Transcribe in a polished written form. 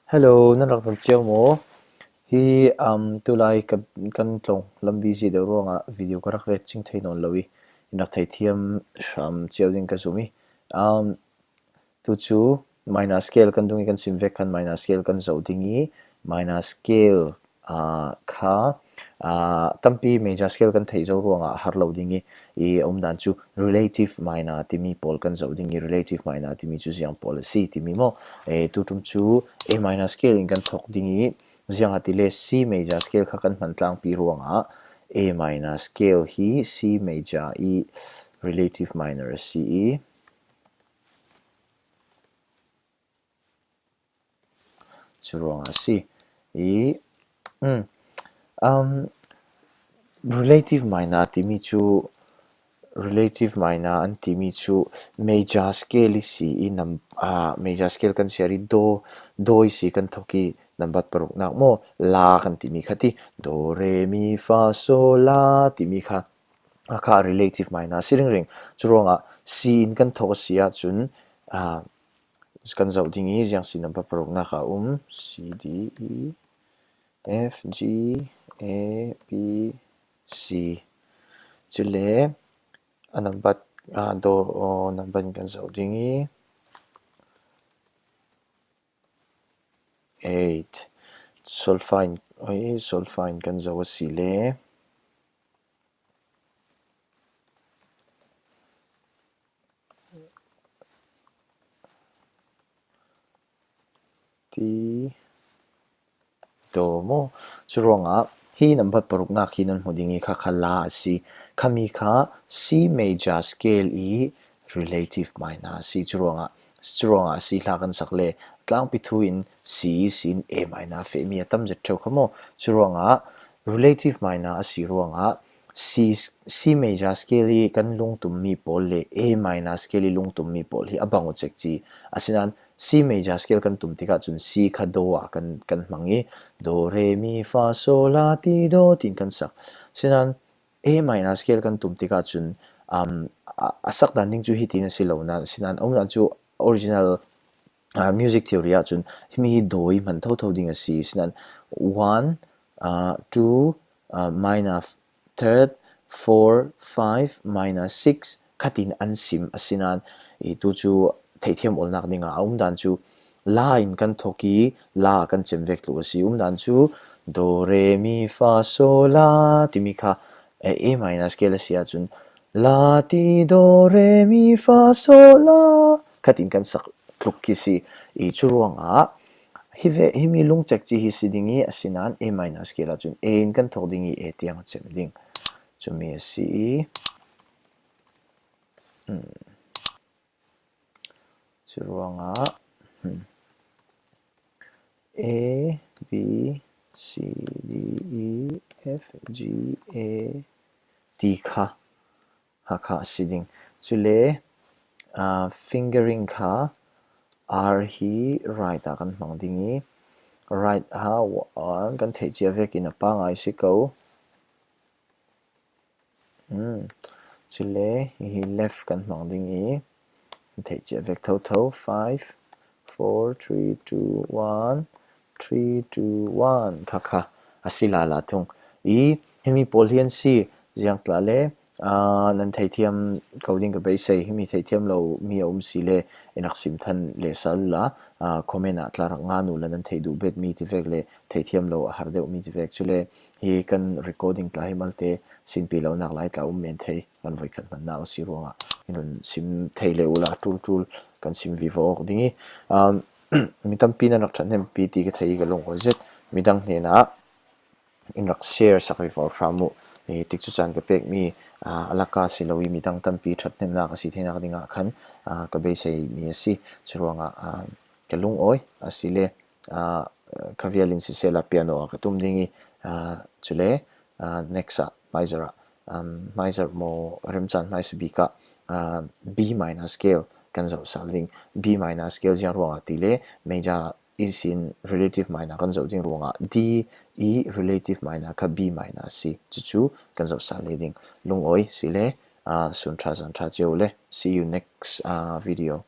Hello, nan rak tam chiang mo hi tu lai kan tlong lambi ji de ro nga video ka rak ching thei non lowi inak thei thiam sham chiao ding ka zumi tu chu minus scale kan dungi kan sim vek kan minus scale kan zo dingi minus scale kha tampi major scale kan thei zo ro nga har lo dingi I dan chu relative minor timi pol kan zo dingi relative minor timi chu siang policy timi mo tu tum chu a minor scale in kan thok dingi ziang atile C major scale kha kan man tlang pi ruanga A minor scale hi C major I relative minor C churuanga C relative minor timi chu relative minor an timi chu major scale si in major scale kan siari do si kan thoki number paruk nak mo la kan timi khati do re mi fa so la timi kha relative minor siring ring churonga sin kan thok sia chun kan zau dingi jiang si number paruk na kha C D E F G A B C chule number do number kan zau dingi 8 solfaing kan zau si le ti do mo churonga hi number paruk na khinan hodingi kha khala si khami kha C major scale I relative minor C churonga si lakan sakle tlang pithu in C sin A minor fe mi atam jet theu khamo churonga relative minor si ruanga C major scale kan lung tum mi pol le A minor scale lung tum mi pol hi abango chek chi asinan C major scale kan tum tika chun C kha do kan mangi do re mi fa so la ti do tin kan sak sinan A minor scale kan tum tika chun asak dan ning chu hi tin silo na sinan ong chu original music theory a chun mi doi man tho tho ding a si sinan 1 2 minor third 4 5 minus 6 khatin an sim asinan I tu chu thei thiam ol nak ninga dan chu la in kan thoki la kan chem vek lu si dan chu do re mi fa so la timi kha A minor scale sia chun la ti do re mi fa so la khatin kan sak kluk ki si I churuanga hi mi lung chek chi hi sidingi asinan A minor scale chun A in kan thok dingi A tiang chem ding chumi si churuanga A B C D E F G A T kha ha siding chule fingering kha R hi right a kan mang dingi right ha kan thei chia vek in pa ngai si ko chule hi left kan mang dingi thei chia vek tho 5 4 3 2 1 3 2 1 kha asila la thung I hemi polian si jiang tla le nan thei thiam coding ka bai sei hemi thei thiam lo mi si le enak sim than le sal la comment a tla nga nu la nan thei du bet mi ti vek le thei thiam lo har de mi ti vek chule hi kan recording tla hi malte sin pi lo nak lai tla men thei kan voi khat man na si ronga inun sim thei le ula tul kan sim vivo dingi mitam pina nak thanem pi ti ka thei ga long zet midang ne na in rak share sakwi for ramu tik chu chan ka pek mi alaka silowi midang tampi thatnem na ka si thena ka dinga khan ka be sei mi si churonga kalung oi asile ka violin si sela piano ka tum dingi chule next miser mo remchan mai bika B minor scale kan zo saling B minor scale jang ruanga tile major is in relative minor kan zo ding ruanga D E relative minor ka B minor C chu kan zo saling lung oi sile sun tra jan tra le see you next video